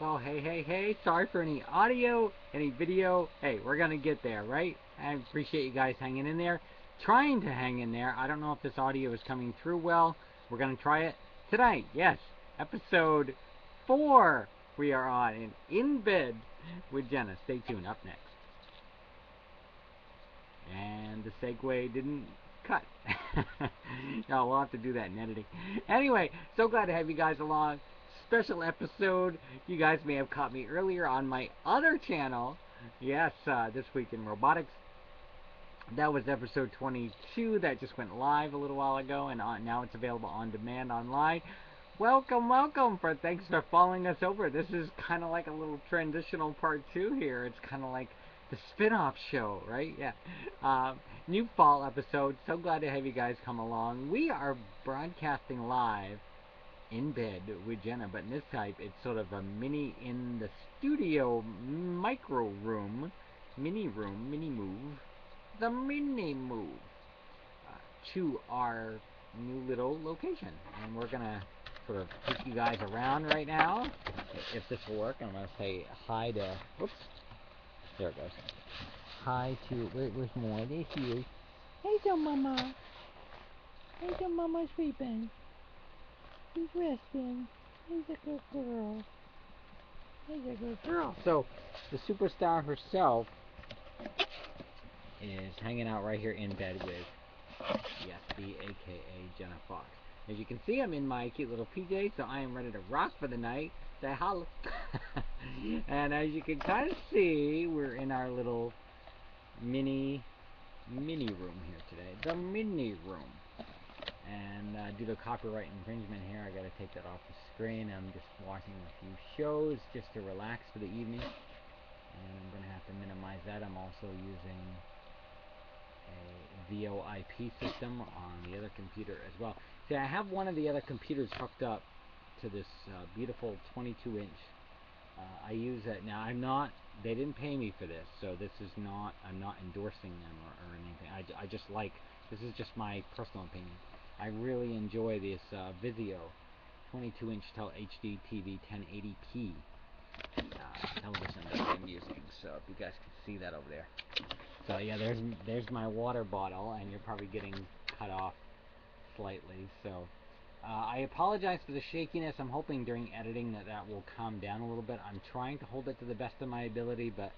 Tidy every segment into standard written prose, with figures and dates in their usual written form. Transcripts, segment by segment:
Well, hey, sorry for any audio, any video. Hey, we're going to get there, right? I appreciate you guys hanging in there, trying to hang in there. I don't know if this audio is coming through well. We're going to try it tonight. Yes, episode 4 we are on in Bed with Jenna. Stay tuned. Up next. And the segue didn't cut. No, we'll have to do that in editing. Anyway, so glad to have you guys along. Special episode. You guys may have caught me earlier on my other channel. Yes, This Week in Robotics. That was episode 22 that just went live a little while ago, and now it's available on demand online. Welcome. Thanks for following us over. This is kind of like a little transitional part 2 here. It's kind of like the spin-off show, right? Yeah. New fall episode. So glad to have you guys come along. We are broadcasting live in Bed with Jenna, but in this type it's sort of a mini in the studio micro room, mini move to our new little location, and we're gonna sort of take you guys around right now. If this will work, I'm gonna say hi to, whoops, there it goes. Hi to, where's Mora? There she is. Hey, so mama. Hey, so mama's sleeping. She's resting. He's a good girl. He's a good girl. So, the superstar herself is hanging out right here in bed with, yes, the aka Jenna Fox. As you can see, I'm in my cute little PJ, so I am ready to rock for the night. Say hello. And as you can kind of see, we're in our little mini room here today. The mini room. And due to copyright infringement here, I gotta take that off the screen. I'm just watching a few shows just to relax for the evening, and I'm gonna have to minimize that. I'm also using a VoIP system on the other computer as well. See, I have one of the other computers hooked up to this beautiful 22-inch. I use it now. They didn't pay me for this, so this is not. I'm not endorsing them or anything. I just like. This is just my personal opinion. I really enjoy this Vizio 22-inch HD TV 1080p television that I'm using. So if you guys can see that over there. So yeah, there's my water bottle, and you're probably getting cut off slightly. So I apologize for the shakiness. I'm hoping during editing that will calm down a little bit. I'm trying to hold it to the best of my ability, but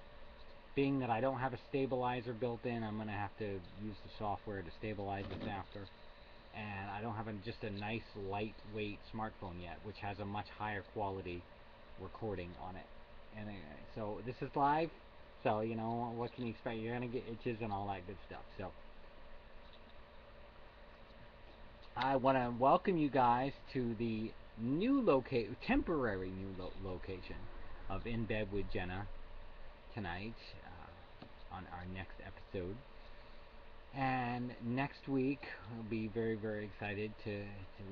being that I don't have a stabilizer built in, I'm going to have to use the software to stabilize this after. And I don't have just a nice lightweight smartphone yet, which has a much higher quality recording on it. And so this is live, so you know what can you expect? You're gonna get itches and all that good stuff. So I want to welcome you guys to the new temporary new location of In Bed with Jenna tonight on our next episode. And next week we'll be very, very excited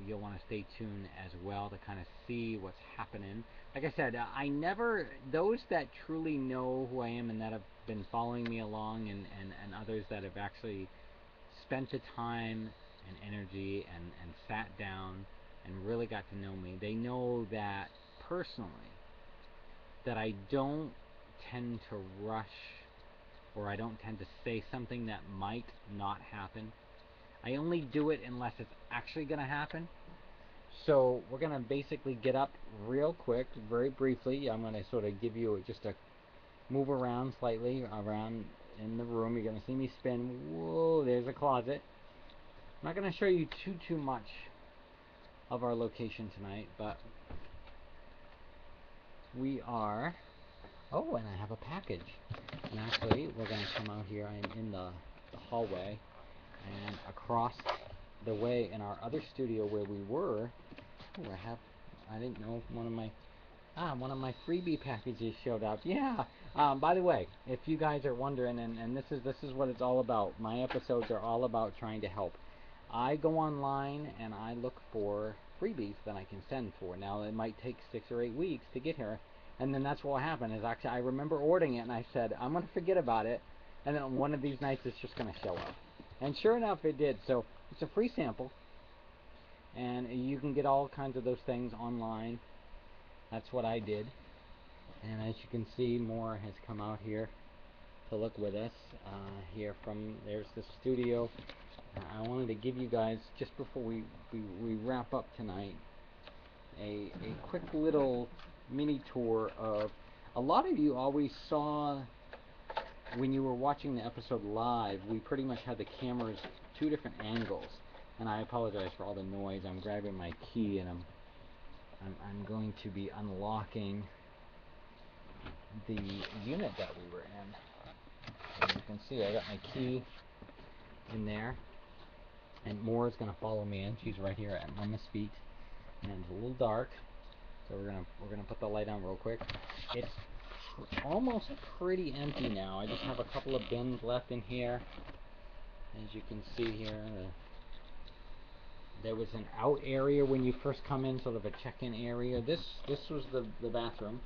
you'll want to stay tuned as well to kind of see what's happening. Like I said, those that truly know who I am and that have been following me along, and others that have actually spent the time and energy and sat down and really got to know me, they know that personally that I don't tend to rush, or I don't tend to say something that might not happen. I only do it unless it's actually going to happen. So we're going to basically get up real quick, very briefly. I'm going to sort of give you just a move around slightly around in the room. You're going to see me spin. Whoa, there's a closet. I'm not going to show you too much of our location tonight, but we are... Oh, and I have a package. And actually, we're going to come out here. I'm in the hallway, and across the way in our other studio where we were. Oh, I didn't know one of my freebie packages showed up. Yeah. By the way, if you guys are wondering, and this is what it's all about. My episodes are all about trying to help. I go online and I look for freebies that I can send for. Now, it might take 6 or 8 weeks to get here. And then that's what will happen is actually I remember ordering it, and I said, I'm going to forget about it, and then one of these nights it's just going to show up. And sure enough, it did. So it's a free sample, and you can get all kinds of those things online. That's what I did. And as you can see, Mora has come out here to look with us. Here from, there's the studio. I wanted to give you guys, just before we wrap up tonight, a quick little mini tour of, a lot of you always saw, when you were watching the episode live, we pretty much had the cameras 2 different angles. And I apologize for all the noise. I'm grabbing my key and I'm going to be unlocking the unit that we were in. And you can see I got my key in there, and Mora's gonna follow me in. She's right here at Mama's feet, and it's a little dark, so we're gonna put the light on real quick. It's almost pretty empty now. I just have a couple of bins left in here. As you can see here, there was an out area when you first come in, sort of a check-in area. This was the bathroom.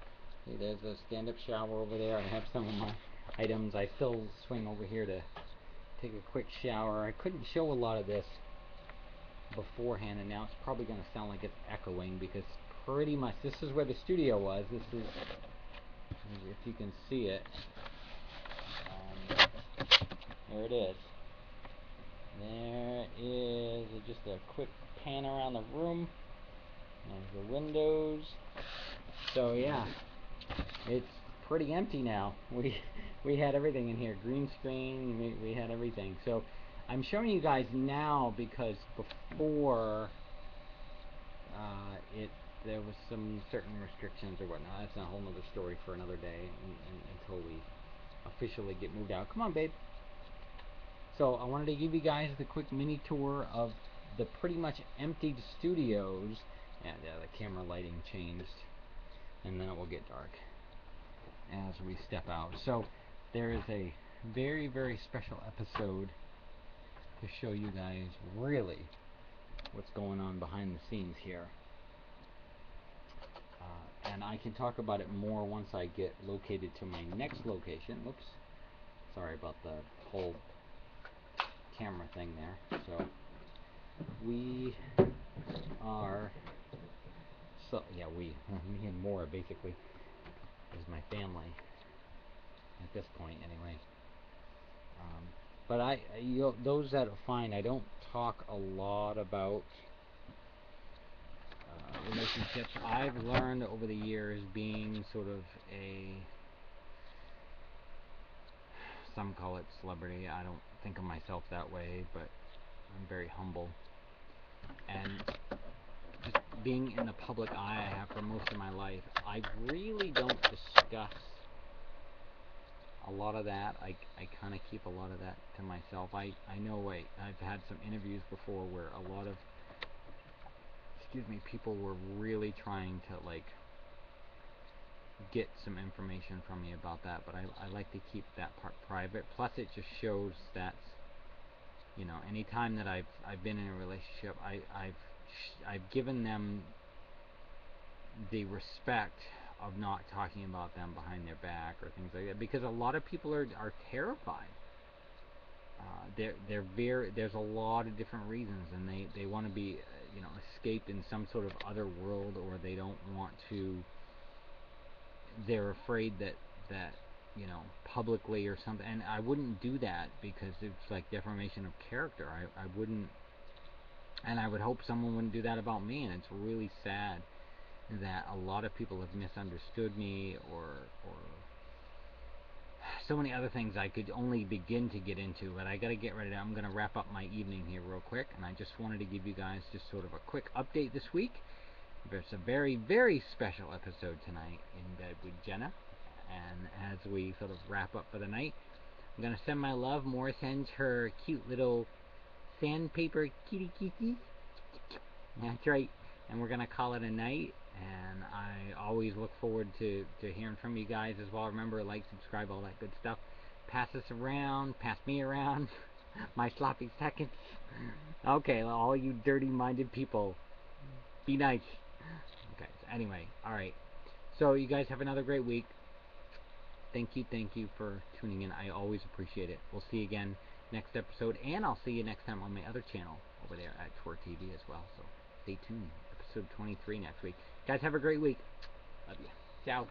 See, there's a stand-up shower over there. I have some of my items. I still swing over here to take a quick shower. I couldn't show a lot of this beforehand, and now it's probably going to sound like it's echoing, because pretty much this is where the studio was. This is, if you can see it, there it is. There is just a quick pan around the room. There's the windows. So yeah, it's pretty empty now. We had everything in here, green screen. We had everything. So I'm showing you guys now because before there was some certain restrictions or whatnot. That's a whole nother story for another day, until we officially get moved out. Come on, babe. So I wanted to give you guys the quick mini tour of the pretty much emptied studios. Yeah, the camera lighting changed, and then it will get dark as we step out. So there is a very, very special episode to show you guys really what's going on behind the scenes here. And I can talk about it more once I get located to my next location. Oops, sorry about the whole camera thing there. So we are, me and Mora basically is my family at this point anyway. But those that find, I don't talk a lot about relationships. I've learned over the years, being sort of some call it celebrity. I don't think of myself that way, but I'm very humble. And just being in the public eye I have for most of my life, I really don't discuss a lot of that. I kind of keep a lot of that to myself. I know I've had some interviews before where a lot of people were really trying to get some information from me about that, but I like to keep that part private. Plus it just shows that, any time that I've been in a relationship, I've given them the respect of not talking about them behind their back or things like that, because a lot of people are terrified. There's a lot of different reasons, and they want to be escape in some sort of other world, or they don't want to, they're afraid that publicly or something. And I wouldn't do that, because it's like defamation of character. I wouldn't, and I would hope someone wouldn't do that about me. And it's really sad that a lot of people have misunderstood me, or so many other things I could only begin to get into. But I got to get ready. I'm going to wrap up my evening here real quick, and I just wanted to give you guys just sort of a quick update this week. There's a very, very special episode tonight in Bed with Jenna, and as we sort of wrap up for the night, I'm going to send my love. Mora sends her cute little sandpaper kitty. That's right. And we're going to call it a night. And I always look forward to hearing from you guys as well. Remember, like, subscribe, all that good stuff. Pass us around. Pass me around. My sloppy seconds. Okay, well, all you dirty-minded people, be nice. Okay, so anyway, alright. So you guys have another great week. Thank you for tuning in. I always appreciate it. We'll see you again next episode, and I'll see you next time on my other channel over there at Twer TV as well. So stay tuned. Episode 23 next week. Guys, have a great week. Love you. Ciao.